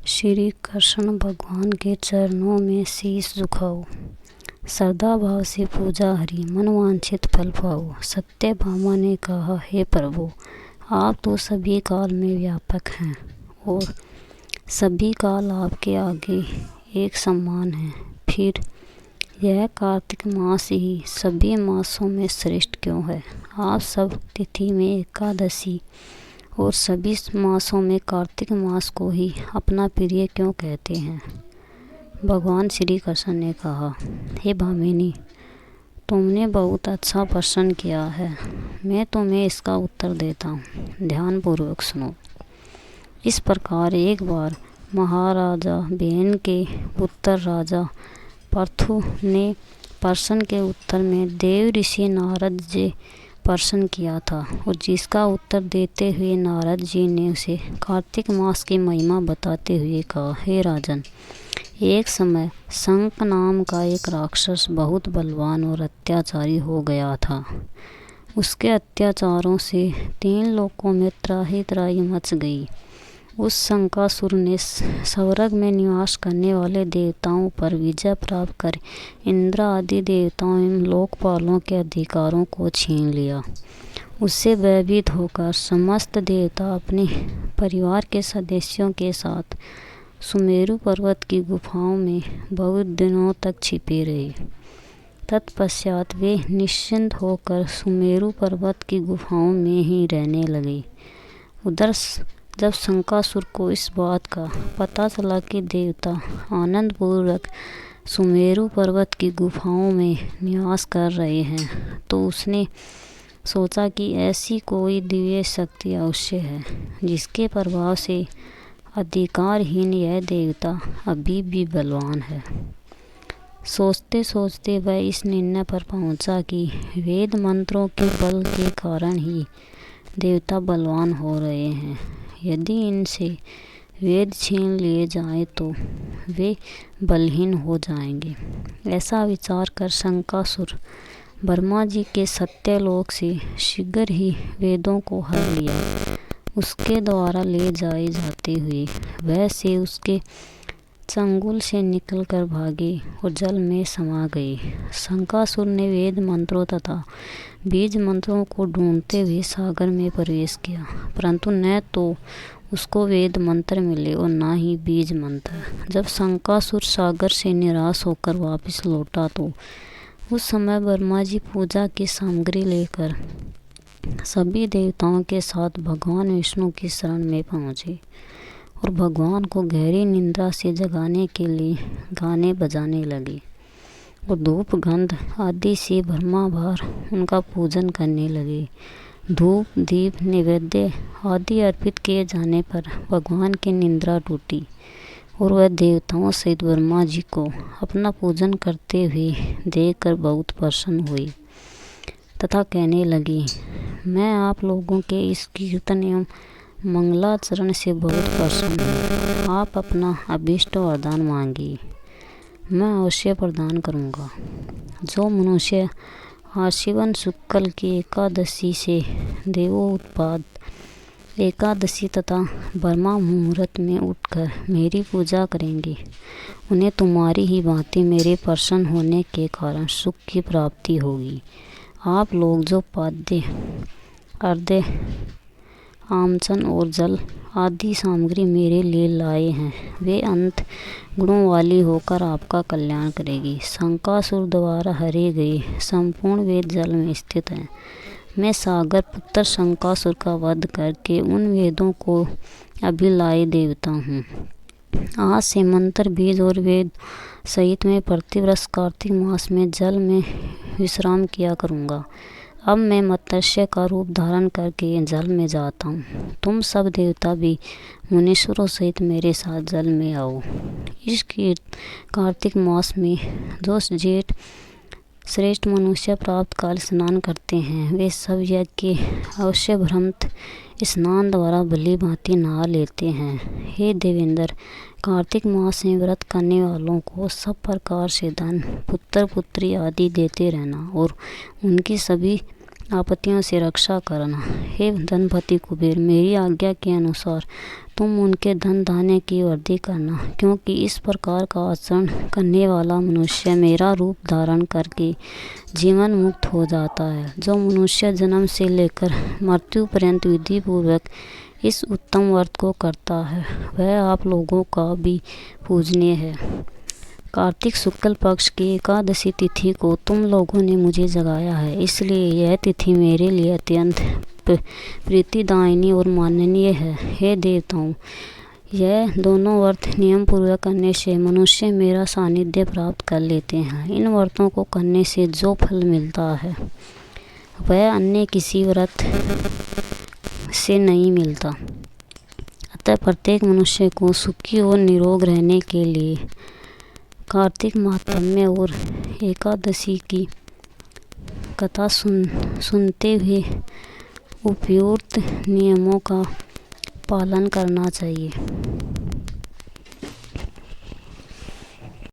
श्री कृष्ण भगवान के चरणों में शीश झुकाओ, श्रद्धा भाव से पूजा हरि, मनवांछित फल पाओ। सत्यभामा ने कहा, हे प्रभु, आप तो सभी काल में व्यापक हैं और सभी काल आपके आगे एक समान हैं। फिर यह कार्तिक मास ही सभी मासों में श्रेष्ठ क्यों है? आप सब तिथि में एकादशी और सभी मासों में कार्तिक मास को ही अपना प्रिय क्यों कहते हैं? भगवान श्री कृष्ण ने कहा, हे भामिनी, तुमने बहुत अच्छा प्रश्न किया है। मैं तुम्हें इसका उत्तर देता हूँ, ध्यानपूर्वक सुनो। इस प्रकार एक बार महाराजा बेन के पुत्र राजा पृथु ने प्रश्न के उत्तर में देव ऋषि नारद जी प्रश्न किया था और जिसका उत्तर देते हुए नारद जी ने उसे कार्तिक मास की महिमा बताते हुए कहा, हे राजन, एक समय शंख नाम का एक राक्षस बहुत बलवान और अत्याचारी हो गया था। उसके अत्याचारों से 3 लोकों में त्राही त्राही मच गई। उस शंखासुर ने स्वर्ग में निवास करने वाले देवताओं पर विजय प्राप्त कर इंद्र आदि देवताओं एवं लोकपालों के अधिकारों को छीन लिया। उससे भयभीत होकर समस्त देवता अपने परिवार के सदस्यों के साथ सुमेरु पर्वत की गुफाओं में बहुत दिनों तक छिपे रहे। तत्पश्चात वे निश्चिंत होकर सुमेरु पर्वत की गुफाओं में ही रहने लगे। उधर जब शंखासुर को इस बात का पता चला कि देवता आनंदपूर्वक सुमेरु पर्वत की गुफाओं में निवास कर रहे हैं, तो उसने सोचा कि ऐसी कोई दिव्य शक्ति अवश्य है जिसके प्रभाव से अधिकारहीन यह देवता अभी भी बलवान है। सोचते सोचते वह इस निर्णय पर पहुंचा कि वेद मंत्रों के बल के कारण ही देवता बलवान हो रहे हैं। यदि इनसे वेद छीन लिए जाएं तो वे बलहीन हो जाएंगे। ऐसा विचार कर शंखासुर ब्रह्मा जी के सत्यलोक से शीघ्र ही वेदों को हर लिया। उसके द्वारा ले जाए जाते हुए वह से उसके चंगुल से निकलकर भागे और जल में समा गए। शंखासुर ने वेद मंत्रों तथा बीज मंत्रों को ढूंढते हुए सागर में प्रवेश किया, परंतु न तो उसको वेद मंत्र मिले और न ही बीज मंत्र। जब शंखासुर सागर से निराश होकर वापस लौटा तो उस समय ब्रह्मा जी पूजा की सामग्री लेकर सभी देवताओं के साथ भगवान विष्णु की शरण में पहुँचे और भगवान को गहरी निंद्रा से जगाने के लिए गाने बजाने लगे और धूप गंध आदि से भस्माभार उनका पूजन करने लगे। धूप दीप नैवेद्य आदि अर्पित किए जाने पर भगवान की निंद्रा टूटी और वह देवताओं सहित ब्रह्मा जी को अपना पूजन करते हुए देखकर बहुत प्रसन्न हुई तथा कहने लगी, मैं आप लोगों के इस कीर्तन एवं मंगलाचरण से बहुत प्रसन्न हूँ। आप अपना अभीष्ट वरदान मांगिए, मैं अवश्य प्रदान करूँगा। जो मनुष्य आश्विन शुक्ल की एकादशी से देवोत्पाद एकादशी तथा ब्रह्मा मुहूर्त में उठकर मेरी पूजा करेंगे, उन्हें तुम्हारी ही भांति मेरे प्रसन्न होने के कारण सुख की प्राप्ति होगी। आप लोग जो पाद्य अर्घ्य आमचन और जल आदि सामग्री मेरे लिए लाए हैं, वे अनंत गुणों वाली होकर आपका कल्याण करेगी। शंखासुर द्वारा हरे गए संपूर्ण वेद जल में स्थित हैं। मैं सागर पुत्र शंखासुर का वध करके उन वेदों को अभिलाए देवता हूँ। आज से मंत्र बीज और वेद सहित मैं प्रतिवर्ष कार्तिक मास में जल में विश्राम किया करूँगा। अब मैं मत्स्य का रूप धारण करके जल में जाता हूँ। तुम सब देवता भी मुनीश्वरों सहित मेरे साथ जल में आओ। इस कार्तिक मास में जो जेठ श्रेष्ठ मनुष्य प्राप्त काल स्नान करते हैं, वे सब यज्ञ के अवश्य भ्रमत स्नान द्वारा भली भांति नहा लेते हैं। हे देवेंद्र, कार्तिक मास में व्रत करने वालों को सब प्रकार से धन पुत्र पुत्री आदि देते रहना और उनकी सभी आपत्तियों से रक्षा करना। हे धनपति कुबेर, मेरी आज्ञा के अनुसार तुम उनके धन धान्य की वृद्धि करना, क्योंकि इस प्रकार का आचरण करने वाला मनुष्य मेरा रूप धारण करके जीवन मुक्त हो जाता है। जो मनुष्य जन्म से लेकर मृत्यु पर्यंत विधि पूर्वक इस उत्तम व्रत को करता है, वह आप लोगों का भी पूजनीय है। कार्तिक शुक्ल पक्ष की एकादशी तिथि को तुम लोगों ने मुझे जगाया है, इसलिए यह तिथि मेरे लिए अत्यंत प्रीतिदायिनी और माननीय है। हे देवताओं, यह दोनों व्रत नियम पूर्वक करने से मनुष्य मेरा सानिध्य प्राप्त कर लेते हैं। इन व्रतों को करने से जो फल मिलता है वह अन्य किसी व्रत से नहीं मिलता। अतः प्रत्येक मनुष्य को सुखी और निरोग रहने के लिए कार्तिक माहात्म्य और एकादशी की कथा सुनते हुए उपयुक्त नियमों का पालन करना चाहिए।